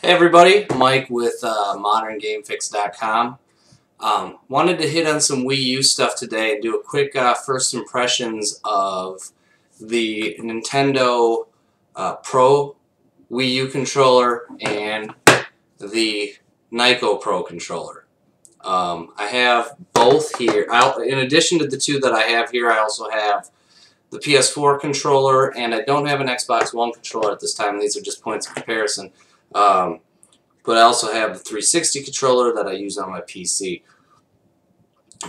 Hey everybody, Mike with RetroGameFix.com. Wanted to hit on some Wii U stuff today and do a quick first impressions of the Nintendo Pro Wii U controller and the Nyko Pro controller. I have both here. In addition to the two that I have here, I also have the PS4 controller, and I don't have an Xbox One controller at this time. These are just points of comparison. But I also have the 360 controller that I use on my PC.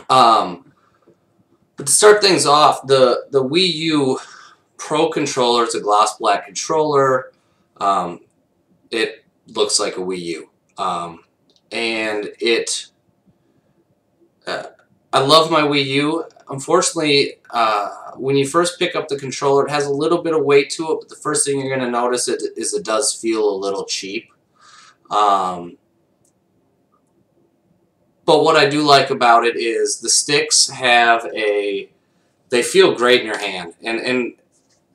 But to start things off, the Wii U Pro controller is a gloss black controller. It looks like a Wii U. And I love my Wii U. Unfortunately, when you first pick up the controller, it has a little bit of weight to it, but the first thing you're going to notice is it does feel a little cheap. But what I do like about it is the sticks they feel great in your hand. And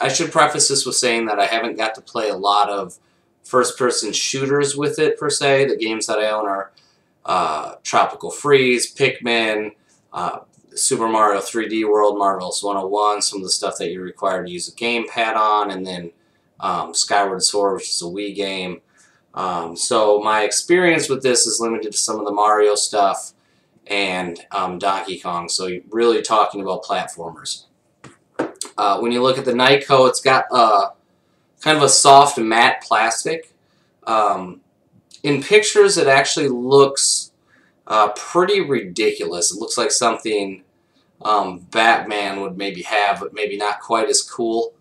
I should preface this with saying that I haven't got to play a lot of first-person shooters with it, per se. The games that I own are Tropical Freeze, Pikmin, Super Mario 3D World, Marvelous 101, some of the stuff that you're required to use a gamepad on, and then Skyward Sword, which is a Wii game. So my experience with this is limited to some of the Mario stuff and Donkey Kong, so you're really talking about platformers. When you look at the Nyko, it's got kind of a soft matte plastic. In pictures, it actually looks pretty ridiculous. It looks like something Batman would maybe have, but maybe not quite as cool.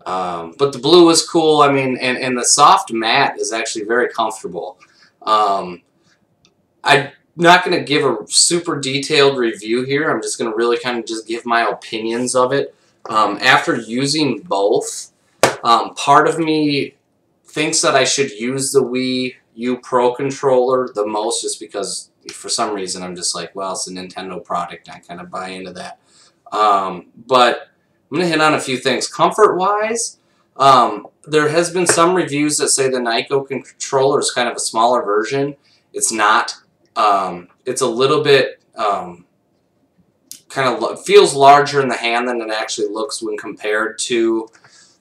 But the blue is cool. I mean, and the soft matte is actually very comfortable. I'm not going to give a super detailed review here. I'm just going to really kind of just give my opinions of it. After using both, part of me thinks that I should use the Wii U Pro controller the most, just because for some reason I'm just like, well, it's a Nintendo product, and I kind of buy into that. But I'm going to hit on a few things. Comfort-wise, there has been some reviews that say the Nyko controller is kind of a smaller version. It's not. It's a little bit kind of feels larger in the hand than it actually looks when compared to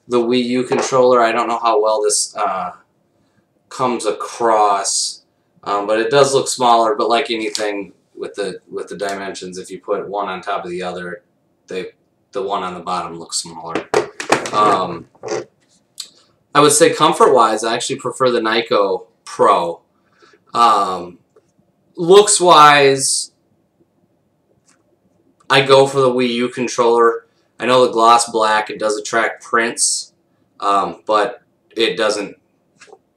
the Wii U controller. I don't know how well this comes across, but it does look smaller. But like anything with the dimensions, if you put one on top of the other, the one on the bottom looks smaller. I would say comfort-wise, I actually prefer the Nyko Pro. Looks-wise, I go for the Wii U controller. I know the gloss black, it does attract prints, but it doesn't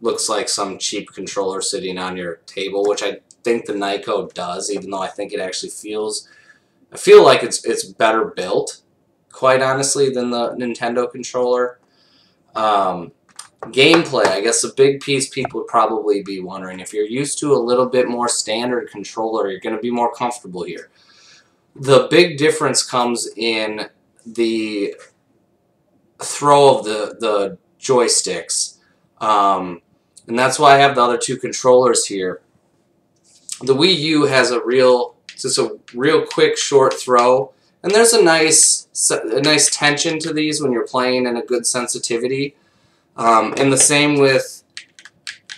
looks like some cheap controller sitting on your table, which I think the Nyko does, even though I think it actually I feel like it's better built, quite honestly, than the Nintendo controller. Gameplay, I guess a big piece people would probably be wondering. If you're used to a little bit more standard controller, you're going to be more comfortable here. The big difference comes in the throw of the joysticks. And that's why I have the other two controllers here. The Wii U has just a real quick, short throw. And there's a nice tension to these when you're playing and a good sensitivity. And the same with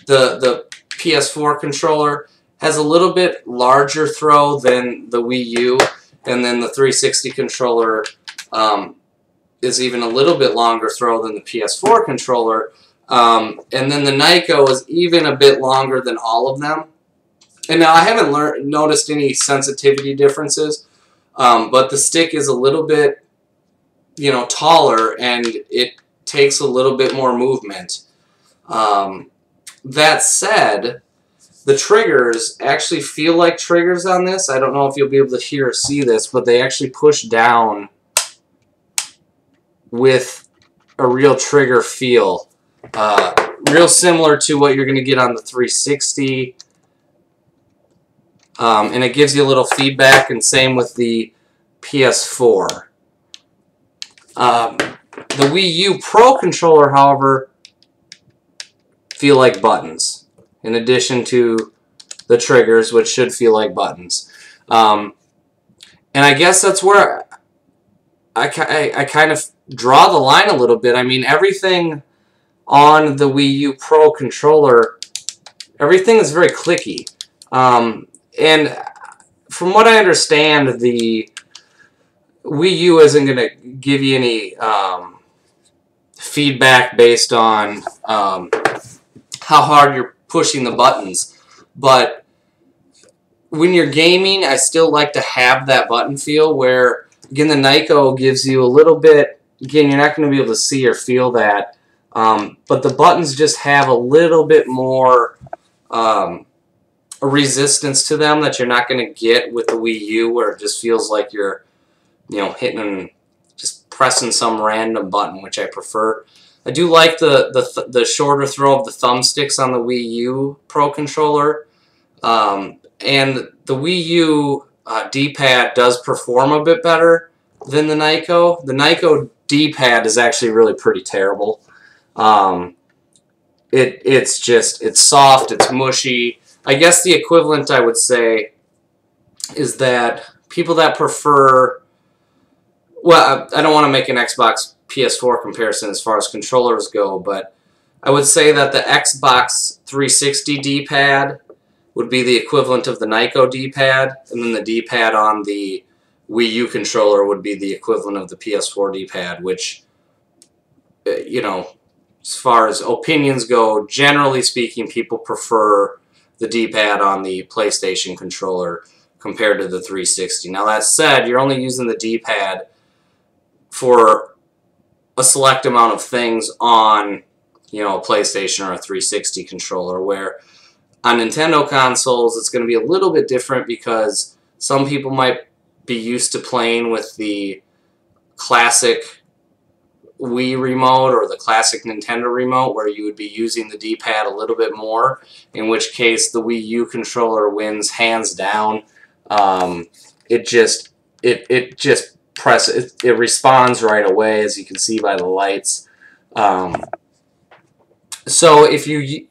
the PS4 controller. Has a little bit larger throw than the Wii U. And then the 360 controller is even a little bit longer throw than the PS4 controller. And then the Nyko is even a bit longer than all of them. And now I haven't noticed any sensitivity differences. But the stick is a little bit, taller, and it takes a little bit more movement. That said, the triggers actually feel like triggers on this. I don't know if you'll be able to hear or see this, but they actually push down with a real trigger feel. Real similar to what you're going to get on the 360. And it gives you a little feedback, and same with the PS4. The Wii U Pro controller, however, feel like buttons. in addition to the triggers, which should feel like buttons. And I guess that's where I kind of draw the line a little bit. I mean, everything on the Wii U Pro controller, everything is very clicky. And from what I understand, the Wii U isn't going to give you any feedback based on how hard you're pushing the buttons. But when you're gaming, I still like to have that button feel where, again, the Nyko gives you a little bit, again, you're not going to be able to see or feel that, but the buttons just have a little bit more a resistance to them that you're not going to get with the Wii U, where it just feels like you're, you know, hitting, just pressing some random button, which I prefer. I do like the shorter throw of the thumbsticks on the Wii U Pro controller, and the Wii U D-pad does perform a bit better than the Nyko. The Nyko D-pad is actually really pretty terrible. It's soft, it's mushy. I guess the equivalent, I would say, is that people that prefer, well, I don't want to make an Xbox PS4 comparison as far as controllers go, but I would say that the Xbox 360 D-pad would be the equivalent of the Nyko D-pad, and then the D-pad on the Wii U controller would be the equivalent of the PS4 D-pad, which, you know, as far as opinions go, generally speaking, people prefer the D-pad on the PlayStation controller compared to the 360. Now, that said, you're only using the D-pad for a select amount of things on, you know, a PlayStation or a 360 controller, where on Nintendo consoles, it's going to be a little bit different because some people might be used to playing with the classic Wii remote or the classic Nintendo remote, where you would be using the D-pad a little bit more, in which case the Wii U controller wins hands down. It responds right away, as you can see by the lights. So if you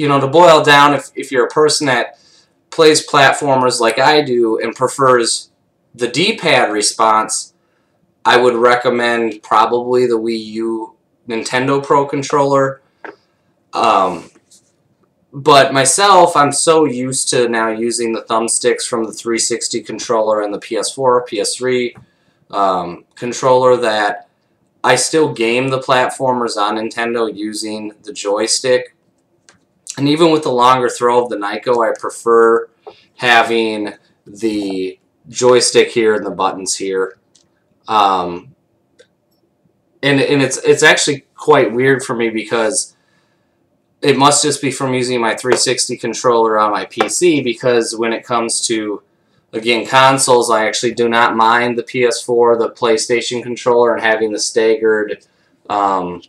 know, to boil down, if you're a person that plays platformers like I do and prefers the D-pad response, I would recommend probably the Wii U Nintendo Pro controller. But myself, I'm so used to now using the thumbsticks from the 360 controller and the PS4, PS3 controller that I still game the platformers on Nintendo using the joystick. And even with the longer throw of the Nyko, I prefer having the joystick here and the buttons here. And it's actually quite weird for me, because it must just be from using my 360 controller on my PC, because when it comes to, again, consoles, I actually do not mind the PS4, the PlayStation controller, and having the staggered, or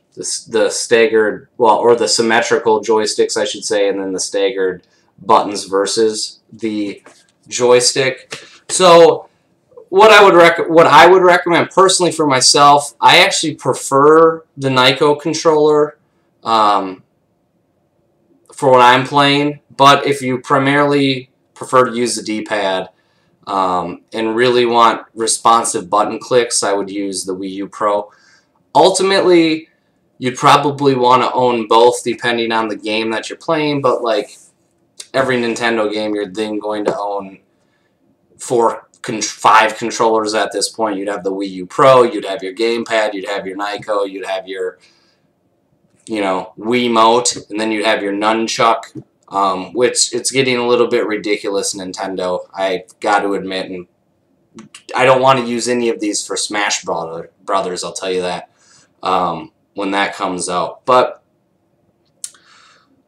the symmetrical joysticks, I should say, and then the staggered buttons versus the joystick. So what I would recommend personally for myself, I actually prefer the Nyko controller for what I'm playing. But if you primarily prefer to use the D-pad and really want responsive button clicks, I would use the Wii U Pro. Ultimately, you'd probably want to own both depending on the game that you're playing, but like every Nintendo game, you're then going to own 5 controllers at this point. You'd have the Wii U Pro, you'd have your gamepad, you'd have your Nyko, you'd have your, you know, Wiimote, and then you'd have your nunchuck, which it's getting a little bit ridiculous, Nintendo, I got to admit, and I don't want to use any of these for Smash Brothers, I'll tell you that, when that comes out. But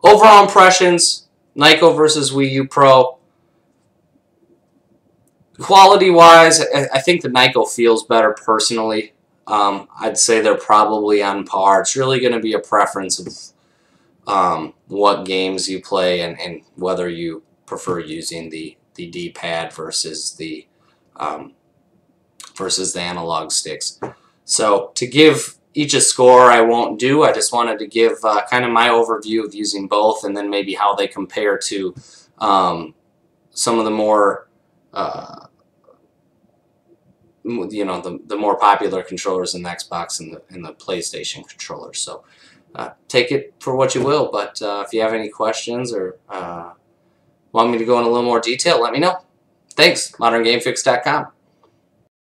overall impressions, Nyko versus Wii U Pro. Quality-wise, I think the Nyko feels better personally. I'd say they're probably on par. It's really going to be a preference of what games you play and whether you prefer using the D-pad versus the analog sticks. So to give each a score I won't do. I just wanted to give kind of my overview of using both, and then maybe how they compare to some of the more the more popular controllers in the Xbox and the PlayStation controllers. So take it for what you will, but if you have any questions or want me to go in a little more detail, let me know. Thanks. ModernGameFix.com.